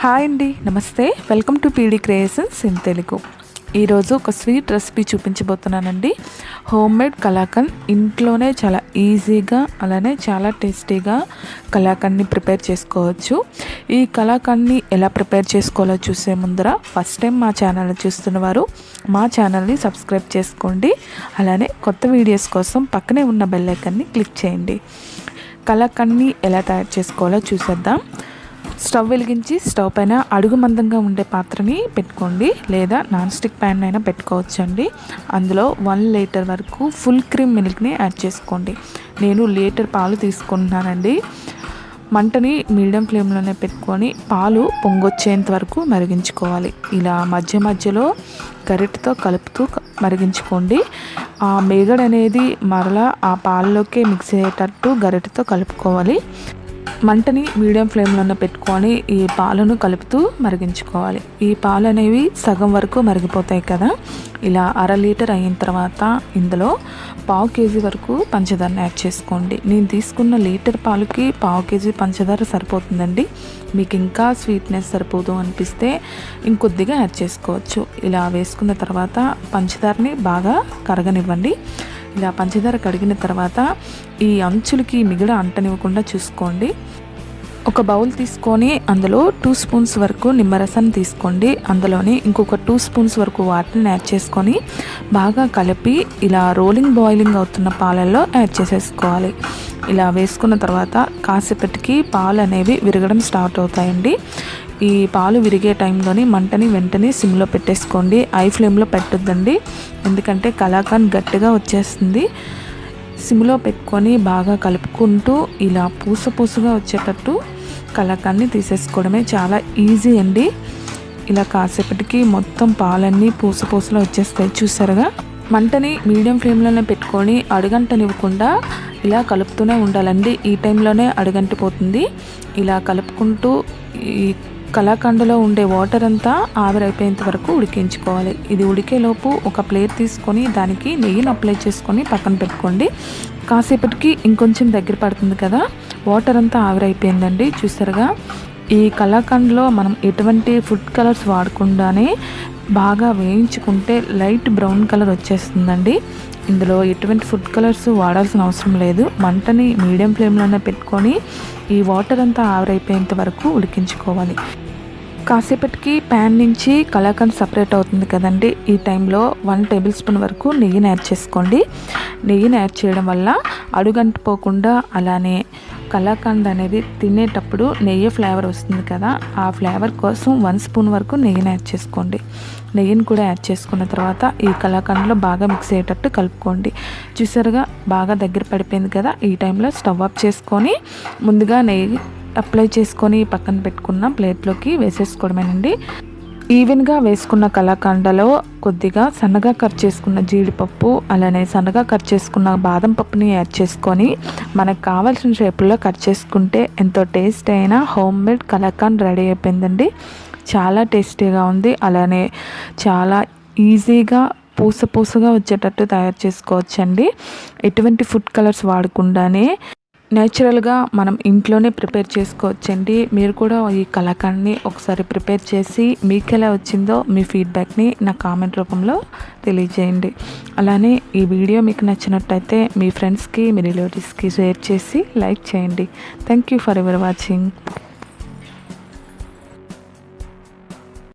Hi అండి, నమస్తే. Welcome to PD creations in Telugu. ఈరోజు ఒక స్వీట్ రెసిపీ చూపించబోతున్నానండి. Homemade kalakand. ఇంట్లోనే చాలా ఈజీగా అలానే చాలా టేస్టీగా కలాకండ్ని ప్రిపేర్ చేసుకోవచ్చు. ఈ కలాకండ్ని ఎలా ప్రిపేర్ చేసుకోవాలో చూసే ముందర ఫస్ట్ టైం మా ఛానల్ చూస్తున్నవారు మా ఛానల్ని సబ్స్క్రైబ్ చేసుకోండి. అలానే కొత్త వీడియోస్ కోసం పక్కనే ఉన్న బెల్ ఐకాన్ని క్లిక్ చేయండి. కలాకండ్ని ఎలా తయారు చేసుకోవాలో చూసేద్దాం. స్టవ్ వెలిగించి స్టవ్ పైన అడుగు మందంగా ఉండే పాత్రని పెట్టుకోండి, లేదా నాన్ స్టిక్ ప్యాన్ అయినా పెట్టుకోవచ్చండి. అందులో 1 లీటర్ వరకు ఫుల్ క్రీమ్ మిల్క్ని యాడ్ చేసుకోండి. నేను లీటర్ పాలు తీసుకుంటున్నానండి. మంటని మీడియం ఫ్లేమ్లోనే పెట్టుకొని పాలు పొంగొచ్చేంత వరకు మరిగించుకోవాలి. ఇలా మధ్య మధ్యలో గరిటెతో కలుపుతూ మరిగించుకోండి. ఆ మేగడ అనేది మరలా ఆ పాలలోకే మిక్స్ అయ్యేటట్టు గరిటెతో కలుపుకోవాలి. మంటని మీడియం ఫ్లేమ్లోనే పెట్టుకొని ఈ పాలను కలుపుతూ మరిగించుకోవాలి. ఈ పాలు అనేవి సగం వరకు మరిగిపోతాయి కదా. ఇలా 1/2 లీటర్ అయిన తర్వాత ఇందులో 1/2 కేజీ వరకు పంచదారని యాడ్ చేసుకోండి. నేను తీసుకున్న లీటర్ పాలకి 1/2 కేజీ పంచదార సరిపోతుందండి. మీకు ఇంకా స్వీట్నెస్ సరిపోదు అనిపిస్తే ఇంకొద్దిగా యాడ్ చేసుకోవచ్చు. ఇలా వేసుకున్న తర్వాత పంచదారని బాగా కరగనివ్వండి. ఇలా పంచదార కడిగిన తర్వాత ఈ అంచులకి మిగడ అంటనివ్వకుండా చూసుకోండి. ఒక బౌల్ తీసుకొని అందులో 2 స్పూన్స్ వరకు నిమ్మరసాన్ని తీసుకోండి. అందులోని ఇంకొక 2 స్పూన్స్ వరకు వాటర్ని యాడ్ చేసుకొని బాగా కలిపి ఇలా రోలింగ్ బాయిలింగ్ అవుతున్న పాలల్లో యాడ్ చేసేసుకోవాలి. ఇలా వేసుకున్న తర్వాత కాసేపటికి పాలు అనేవి విరగడం స్టార్ట్ అవుతాయండి. ఈ పాలు విరిగే టైంలోని మంటని వెంటనే సిమ్లో పెట్టేసుకోండి. హై ఫ్లేమ్లో పెట్టొద్దండి, ఎందుకంటే కలాకండ్ గట్టిగా వచ్చేస్తుంది. సిమ్లో పెట్టుకొని బాగా కలుపుకుంటూ ఇలా పూసగా వచ్చేటట్టు కలాకండ్ని తీసేసుకోవడమే చాలా ఈజీ అండి. ఇలా కాసేపటికి మొత్తం పాలన్నీ పూసలో వచ్చేస్తాయి. చూసారుగా, మంటని మీడియం ఫ్లేమ్లోనే పెట్టుకొని అడుగంటనివ్వకుండా ఇలా కలుపుతూనే ఉండాలండి. ఈ టైంలోనే అడుగంటిపోతుంది. ఇలా కలుపుకుంటూ ఈ కలాకండలో ఉండే వాటర్ అంతా ఆవిరైపోయేంత వరకు ఉడికించుకోవాలి. ఇది ఉడికేలోపు ఒక ప్లేట్ తీసుకొని దానికి నెయ్యిని అప్లై చేసుకొని పక్కన పెట్టుకోండి. కాసేపటికి ఇంకొంచెం దగ్గర పడుతుంది కదా. వాటర్ అంతా ఆవిరైపోయిందండి. చూసారుగా, ఈ కలాకండ్లో మనం ఎటువంటి ఫుడ్ కలర్స్ వాడకుండానే బాగా వేయించుకుంటే లైట్ బ్రౌన్ కలర్ వచ్చేస్తుందండి. ఇందులో ఎటువంటి ఫుడ్ కలర్స్ వాడాల్సిన అవసరం లేదు. మంటని మీడియం ఫ్లేమ్లోనే పెట్టుకొని ఈ వాటర్ అంతా ఆవిరైపోయేంత వరకు ఉడికించుకోవాలి. కాసేపటికి ప్యాన్ నుంచి కలాకండ్ సపరేట్ అవుతుంది కదండి. ఈ టైంలో 1 టేబుల్ స్పూన్ వరకు నెయ్యిని యాడ్ చేసుకోండి. నెయ్యిని యాడ్ చేయడం వల్ల అడుగంటిపోకుండా అలానే కలాకండ్ అనేది తినేటప్పుడు నెయ్యి ఫ్లేవర్ వస్తుంది కదా. ఆ ఫ్లేవర్ కోసం 1 స్పూన్ వరకు నెయ్యిని యాడ్ చేసుకోండి. నెయ్యిని కూడా యాడ్ చేసుకున్న తర్వాత ఈ కలాకండ్లో బాగా మిక్స్ అయ్యేటట్టు కలుపుకోండి. చూసారుగా, బాగా దగ్గర పడిపోయింది కదా. ఈ టైంలో స్టవ్ ఆఫ్ చేసుకొని ముందుగా నెయ్యి అప్లై చేసుకొని పక్కన పెట్టుకున్న ప్లేట్లోకి వేసేసుకోవడమేనండి. ఈవెన్గా వేసుకున్న కలాకండలో కొద్దిగా సన్నగా కట్ చేసుకున్న జీడిపప్పు అలానే సన్నగా కట్ చేసుకున్న బాదం పప్పుని యాడ్ చేసుకొని మనకు కావాల్సిన షేపుల్లో కట్ చేసుకుంటే ఎంతో టేస్ట్ అయిన హోమ్ మేడ్ కలాకండ్ రెడీ అయిపోయిందండి. చాలా టేస్టీగా ఉంది. అలానే చాలా ఈజీగా పూసగా వచ్చేటట్టు తయారు చేసుకోవచ్చండి. ఎటువంటి ఫుడ్ కలర్స్ వాడకుండానే నేచురల్గా మనం ఇంట్లోనే ప్రిపేర్ చేసుకోవచ్చండి. మీరు కూడా ఈ కలాకండ్ని ఒకసారి ప్రిపేర్ చేసి మీకు ఎలా వచ్చిందో మీ ఫీడ్బ్యాక్ని నా కామెంట్ రూపంలో తెలియజేయండి. అలానే ఈ వీడియో మీకు నచ్చినట్టయితే మీ ఫ్రెండ్స్కి మీ రిలేటివ్స్కి షేర్ చేసి లైక్ చేయండి. Thank you for ever watching.